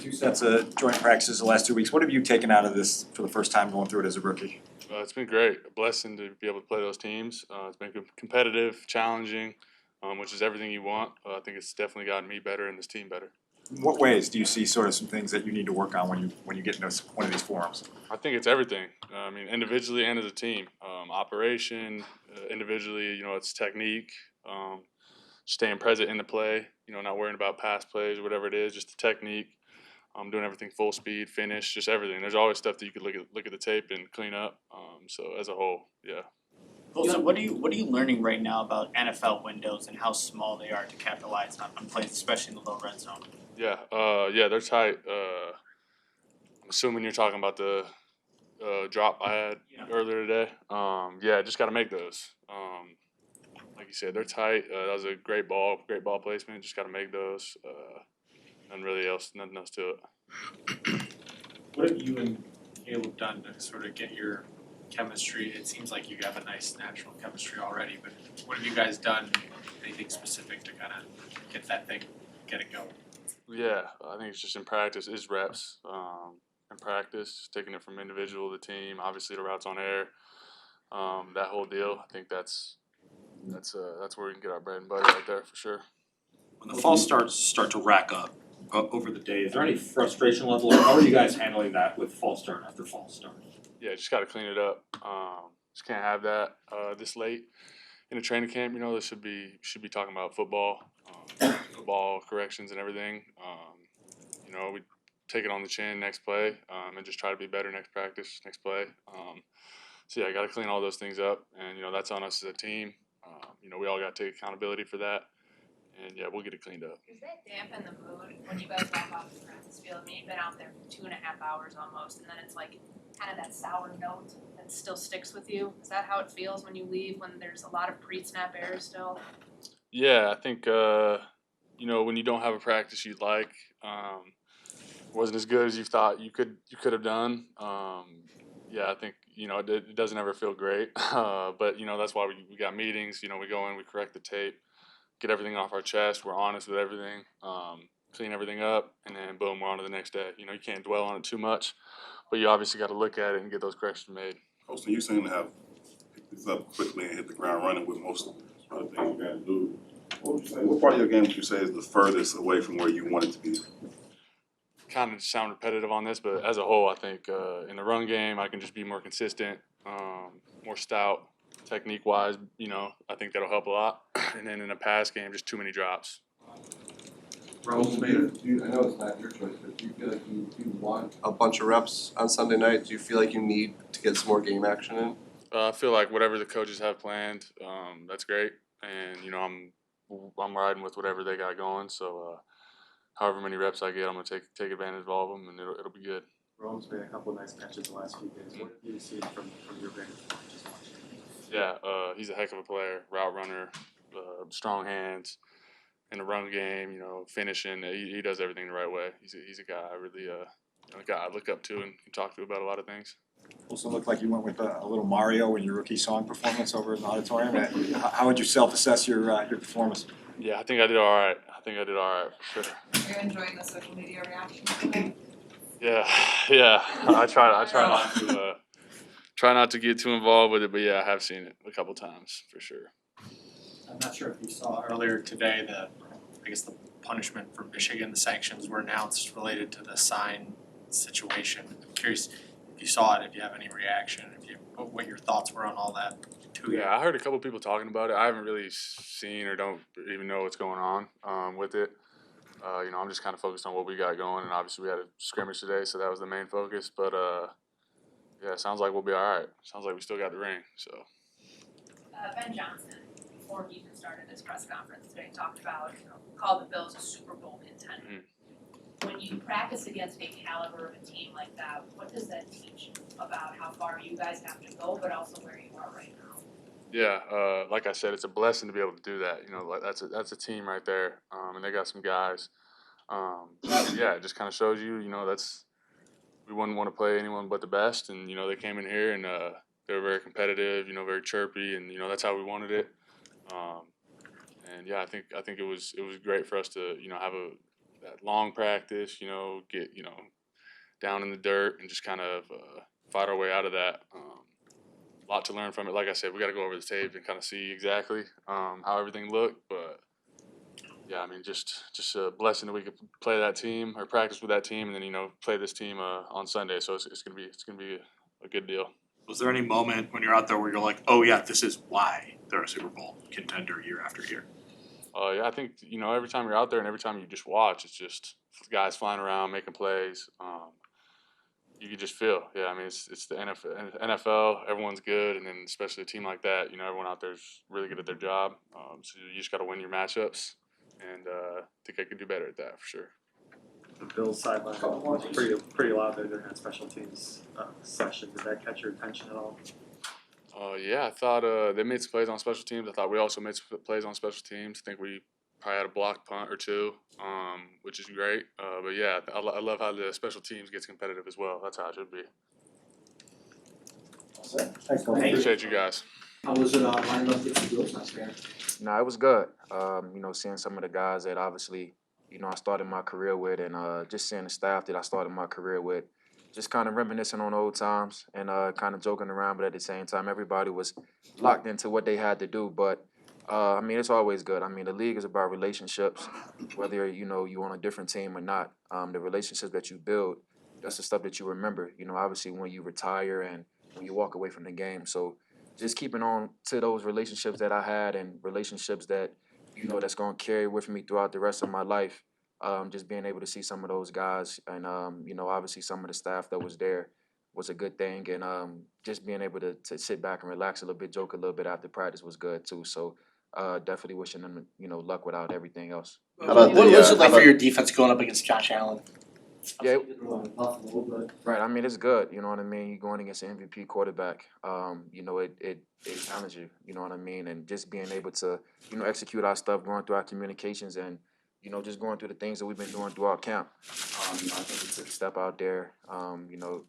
2 sets of joint practices the last 2 weeks. What have you taken out of this for the first time going through it as a rookie? It's been great. A blessing to be able to play those teams. It's been competitive, challenging, which is everything you want. I think it's definitely gotten me better and this team better. In what ways do you see sort of some things that you need to work on when you get into one of these forums? I think it's everything. I mean, individually and as a team. Operation, individually, it's technique, staying present in the play, not worrying about past plays or whatever it is, just the technique. Doing everything full speed, finish, just everything. There's always stuff that you could look at the tape and clean up. So as a whole, yeah. Colston, what are you learning right now about NFL windows and how small they are to capitalize on plays, especially in the low red zone? Yeah, they're tight. I'm assuming you're talking about the drop I had earlier today. Just got to make those. Like you said, they're tight. That was a great ball placement. Just got to make those. Nothing else to it. What have you and Caleb done to sort of get your chemistry? It seems like you have a nice natural chemistry already, but what have you guys done? Anything specific to kind of get it going? Yeah, I think it's just in practice, is reps. In practice, taking it from individual to team, obviously the routes on air, that whole deal. I think that's where we can get our bread and butter right there for sure. When the false starts start to rack up over the day, is there any frustration level, or how are you guys handling that with false start after false start? Yeah, just got to clean it up. Just can't have that this late in a training camp. This should be talking about football, football corrections and everything. We take it on the chin next play, and just try to be better next practice, next play. I got to clean all those things up, and that's on us as a team. We all got to take accountability for that. And we'll get it cleaned up. Does that dampen the mood when you guys walk off the practice field? I mean, you've been out there for 2.5 hours almost, and then it's like kind of that sour note that still sticks with you. Is that how it feels when you leave, when there's a lot of pre-snap errors still? Yeah, I think when you don't have a practice you'd like, wasn't as good as you thought you could have done. I think it doesn't ever feel great, but that's why we got meetings. We go in, we correct the tape. Get everything off our chest. We're honest with everything. Clean everything up, and then boom, we're on to the next day. You can't dwell on it too much, but you obviously got to look at it and get those corrections made. Colston, you seem to have picked this up quickly and hit the ground running with most of the things you got to do. What would you say? What part of your game would you say is the furthest away from where you want it to be? Kind of sound repetitive on this, but as a whole, I think in the run game, I can just be more consistent, more stout. Technique-wise, I think that'll help a lot. And then in a pass game, just too many drops. I know it's not your choice, but do you feel like you want a bunch of reps on Sunday night? Do you feel like you need to get some more game action in? I feel like whatever the coaches have planned, that's great. And, I'm riding with whatever they got going. So however many reps I get, I'm going to take advantage of all of them, and it'll be good. Rome's made a couple of nice catches the last few days. What have you seen from your vantage point? Yeah, he's a heck of a player, route runner, strong hands in the run game. Finishing. He does everything the right way. He's a guy I really I look up to and can talk to about a lot of things. Also looked like you went with a little Mario in your rookie song performance over in the auditorium. How would you self-assess your performance? Yeah, I think I did all right. For sure. Are you enjoying the social media reaction? Yeah. I try not to get too involved with it, but I have seen it a couple times for sure. I'm not sure if you saw earlier today the punishment for Michigan, the sanctions were announced related to the sign situation. I'm curious if you saw it, if you have any reaction, what your thoughts were on all that. I heard a couple people talking about it. I haven't really seen or don't even know what's going on with it. I'm just kind of focused on what we got going, and obviously we had a scrimmage today, so that was the main focus. But it sounds like we'll be all right. Sounds like we still got the ring. So. Ben Johnson, before he even started his press conference today, talked about called the Bills a Super Bowl contender. Mm-hmm. When you practice against a caliber of a team like that, what does that teach you about how far you guys have to go, but also where you are right now? Yeah, like I said, it's a blessing to be able to do that. That's a team right there, and they got some guys. It just kind of shows you, we wouldn't want to play anyone but the best, and they came in here and they were very competitive, very chirpy, and that's how we wanted it. I think it was great for us to have that long practice, get, down in the dirt and just kind of fight our way out of that. A lot to learn from it. Like I said, we got to go over the tape and kind of see exactly how everything looked. But yeah, I mean, just a blessing that we could play that team or practice with that team, and then play this team on Sunday. So it's gonna be a good deal. Was there any moment when you're out there where you're like, oh yeah, this is why they're a Super Bowl contender year after year? Yeah, I think every time you're out there and every time you just watch, it's just guys flying around making plays. You can just feel, yeah. I mean, it's the NFL. Everyone's good, and then especially a team like that, everyone out there is really good at their job. So you just got to win your matchups, and I think I could do better at that for sure. The Bills sideline pretty loud there during that special teams session. Did that catch your attention at all? Yeah, I thought they made some plays on special teams. I thought we also made some plays on special teams. I think we probably had a blocked punt or two, which is great. But yeah, I love how the special teams gets competitive as well. That's how it should be. Thanks, Colin. Appreciate you guys. How was it lining up against the Bills last year? No, it was good. Seeing some of the guys that obviously, I started my career with, and just seeing the staff that I started my career with, just kind of reminiscing on old times and kind of joking around, but at the same time, everybody was locked into what they had to do. But it's always good. I mean, the league is about relationships, whether you on a different team or not. The relationships that you build, that's the stuff that you remember. Obviously when you retire and when you walk away from the game. So just keeping on to those relationships that I had and relationships that that's going to carry with me throughout the rest of my life. Just being able to see some of those guys and obviously some of the staff that was there was a good thing, and just being able to sit back and relax a little bit, joke a little bit after practice was good too. So definitely wishing them luck without everything else. What was it like for your defense going up against Josh Allen? Yeah. Buffalo, but Right. I mean, it's good. You know what I mean? You're going against an MVP quarterback. It challenges you. You know what I mean? And just being able to, execute our stuff, going through our communications, and just going through the things that we've been doing throughout camp. I think we took a step out there.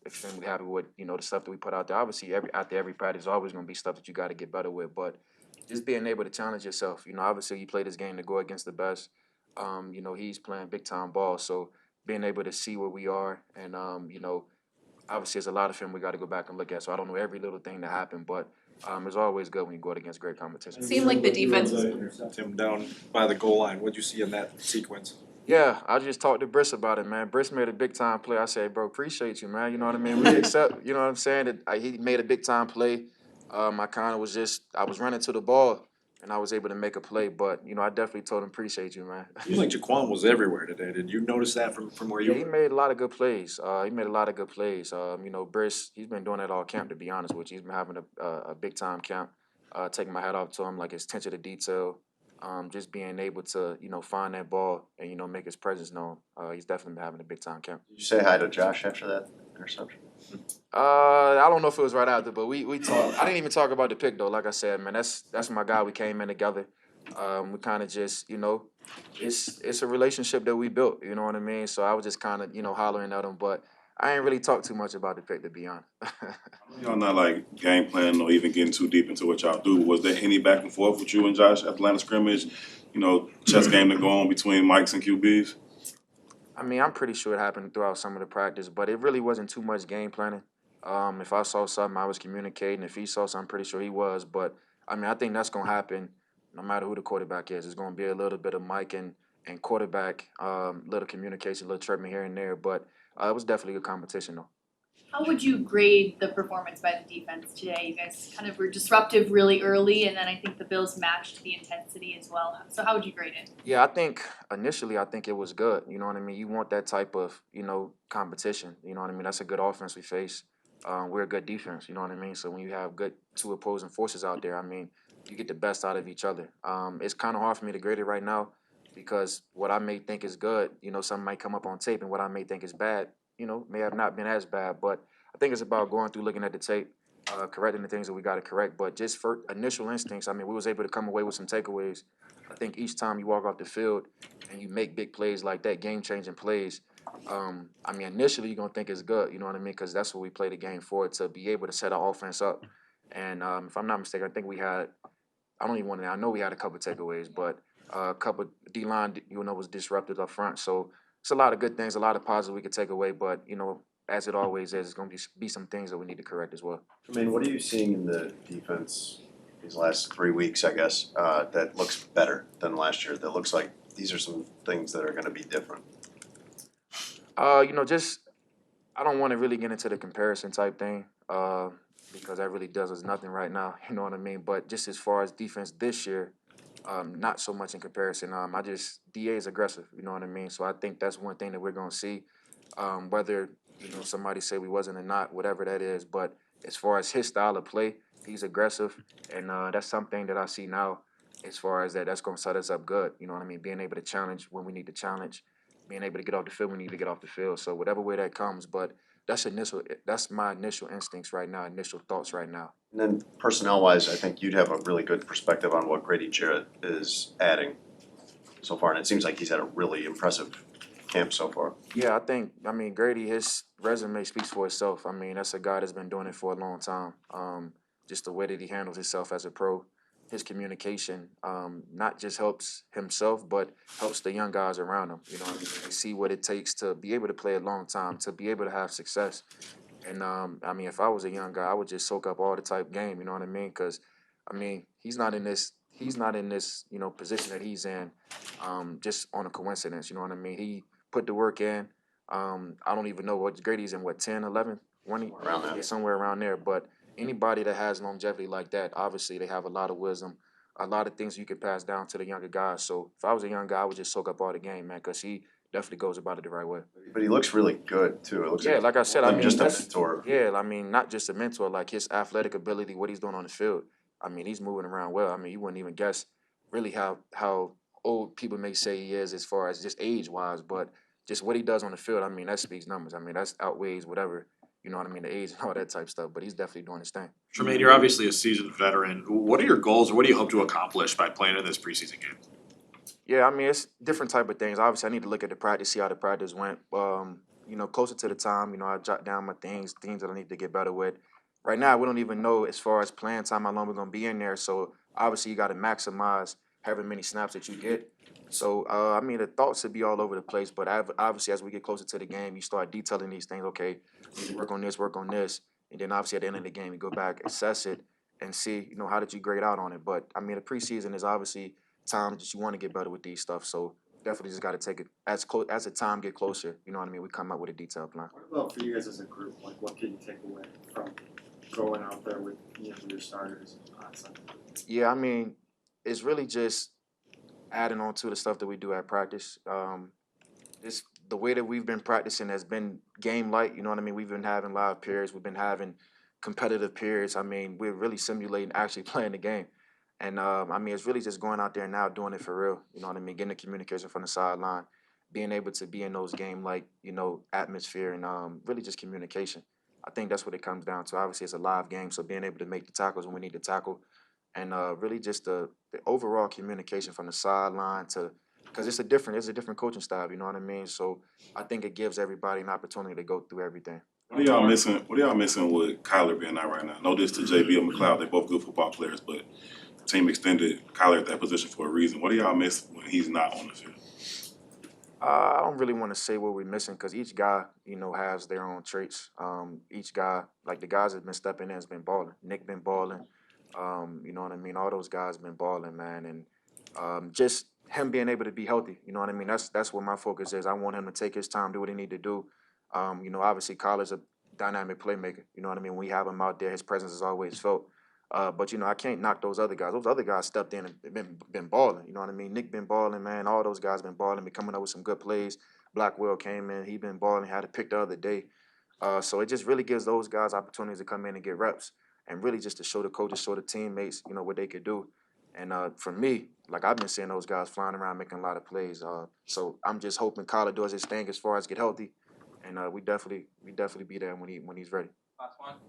Extremely happy with the stuff that we put out there. Obviously, after every practice, there's always going to be stuff that you got to get better with. But just being able to challenge yourself. Obviously, you play this game to go against the best. He's playing big time ball, so being able to see where we are, and obviously there's a lot of film we got to go back and look at. So I don't know every little thing that happened, but it's always good when you go out against great competition. Seemed like the defense was Intercept him down by the goal line. What'd you see in that sequence? Yeah, I just talked to Briss about it, man. Briss made a big time play. I said, bro, appreciate you, man. You know what I mean? We accept, you know what I'm saying? That he made a big time play. I kind of I was running to the ball, and I was able to make a play. But, I definitely told him, appreciate you, man. Seems like Jaquan was everywhere today. Did you notice that from where you Yeah, he made a lot of good plays. Briss, he's been doing that all camp, to be honest with you. He's been having a big time camp. Taking my hat off to him, like his attention to detail. Just being able to, find that ball and, make his presence known. He's definitely been having a big time camp. Did you say hi to Josh after that interception? I don't know if it was right after, but we talked. I didn't even talk about the pick though. Like I said, man, that's my guy. We came in together. We kind of just, it's a relationship that we built. You know what I mean? So I was just kind of, hollering at him, but I ain't really talk too much about the pick, to be honest. Y'all not like game planning or even getting too deep into what y'all do. Was there any back and forth with you and Josh at the line of scrimmage? Chess game to go on between Mikes and QBs? I mean, I'm pretty sure it happened throughout some of the practice, but it really wasn't too much game planning. If I saw something, I was communicating. If he saw something, I'm pretty sure he was. But, I think that's going to happen no matter who the quarterback is. It's going to be a little bit of Mike and quarterback, little communication, little chirping here and there. But it was definitely a competition, though. How would you grade the performance by the defense today? You guys kind of were disruptive really early, and then I think the Bills matched the intensity as well. So how would you grade it? Yeah, I think initially it was good. You know what I mean? You want that type of, competition. You know what I mean? That's a good offense we face. We're a good defense. You know what I mean? So when you have good two opposing forces out there, you get the best out of each other. It's kind of hard for me to grade it right now because what I may think is good, something might come up on tape, and what I may think is bad, may have not been as bad. But I think it's about going through, looking at the tape, correcting the things that we got to correct. But just for initial instincts, we was able to come away with some takeaways. I think each time you walk off the field and you make big plays like that, game-changing plays, initially you're going to think it's good, you know what I mean? Because that's what we play the game for, to be able to set our offense up. And if I'm not mistaken, I think we had, I know we had a couple takeaways, but a couple D-line, was disrupted up front. So it's a lot of good things, a lot of positives we could take away, but you know, as it always is, it's gonna be some things that we need to correct as well. Tremaine, what are you seeing in the defense these last 3 weeks, I guess, that looks better than last year? That looks like these are some things that are gonna be different. You know, just I don't want to really get into the comparison type thing, because that really does us nothing right now. You know what I mean? But just as far as defense this year, not so much in comparison. DA is aggressive. You know what I mean? So I think that's one thing that we're gonna see. Whether you know somebody say we wasn't or not, whatever that is. But as far as his style of play, he's aggressive, and that's something that I see now. As far as that, that's gonna set us up good. You know what I mean? Being able to challenge when we need to challenge, being able to get off the field when we need to get off the field. So whatever way that comes, but that's my initial instincts right now, initial thoughts right now. And then personnel-wise, I think you'd have a really good perspective on what Grady Jarrett is adding so far, and it seems like he's had a really impressive camp so far. Yeah, I mean, Grady, his resume speaks for itself. I mean, that's a guy that's been doing it for a long time. Just the way that he handles himself as a pro, his communication, not just helps himself, but helps the young guys around him. You know what I mean? They see what it takes to be able to play a long time, to be able to have success. And I mean, if I was a young guy, I would just soak up all the type game. You know what I mean? Because I mean, he's not in this, you know, position that he's in, just on a coincidence. You know what I mean? He put the work in. I don't even know what Grady's in. What 10, 11, Around that. Yeah, somewhere around there. But anybody that has longevity like that, obviously they have a lot of wisdom, a lot of things you can pass down to the younger guys. So if I was a young guy, I would just soak up all the game, man, because he definitely goes about it the right way. But he looks really good too. It looks Yeah, like I said, I mean, just a that's- mentor. Yeah, I mean, not just a mentor, like his athletic ability, what he's doing on the field. I mean, he's moving around well. I mean, you wouldn't even guess really how old people may say he is as far as just age wise, but just what he does on the field, I mean, that speaks numbers. I mean, that's outweighs whatever, you know what I mean, the age and all that type stuff. But he's definitely doing his thing. Tremaine, you're obviously a seasoned veteran. What are your goals, or what do you hope to accomplish by playing in this preseason game? Yeah, I mean, it's different type of things. Obviously, I need to look at the practice, see how the practice went. You know, closer to the time, you know, I jot down my things that I need to get better with. Right now, we don't even know as far as playing time how long we're gonna be in there. So obviously, you got to maximize however many snaps that you get. So I mean, the thoughts would be all over the place. But obviously, as we get closer to the game, you start detailing these things. Okay, we need to work on this, and then obviously at the end of the game, you go back, assess it, and see, you know, how did you grade out on it. But I mean, the preseason is obviously time that you want to get better with these stuff. So definitely just got to take it as the time get closer. You know what I mean? We come up with a detailed plan. What about for you guys as a group? Like, what can you take away from going out there with your starters on Sunday? Yeah, I mean, it's really just adding on to the stuff that we do at practice. This the way that we've been practicing has been game like. You know what I mean? We've been having live periods. We've been having competitive periods. I mean, we're really simulating actually playing the game. And I mean, it's really just going out there now doing it for real. You know what I mean? Getting the communication from the sideline, being able to be in those game like, you know, atmosphere, and really just communication. I think that's what it comes down to. Obviously, it's a live game, so being able to make the tackles when we need to tackle, and really just the overall communication from the sideline to, because it's a different coaching style. You know what I mean? So I think it gives everybody an opportunity to go through everything. What are y'all missing? What are y'all missing with Kyler being out right now? No diss to JB and McLeod, they're both good football players, but the team extended Kyler at that position for a reason. What do y'all miss when he's not on the field? I don't really want to say what we're missing because each guy, you know, has their own traits. Each guy, like the guys that been stepping in, has been balling. Nick been balling. You know what I mean? All those guys been balling, man, and just him being able to be healthy. You know what I mean? That's what my focus is. I want him to take his time, do what he need to do. You know, obviously, Kyler's a dynamic playmaker. You know what I mean? When we have him out there, his presence is always felt. But you know, I can't knock those other guys. Those other guys stepped in and been balling. You know what I mean? Nick been balling, man. All those guys been balling, been coming up with some good plays. Blackwell came in, he been balling, had a pick the other day. So it just really gives those guys opportunities to come in and get reps, and really just to show the coaches, show the teammates, you know, what they could do. And for me, like I've been seeing those guys flying around making a lot of plays. So I'm just hoping Kyler does his thing as far as get healthy, and we definitely be there when he's ready. Last one.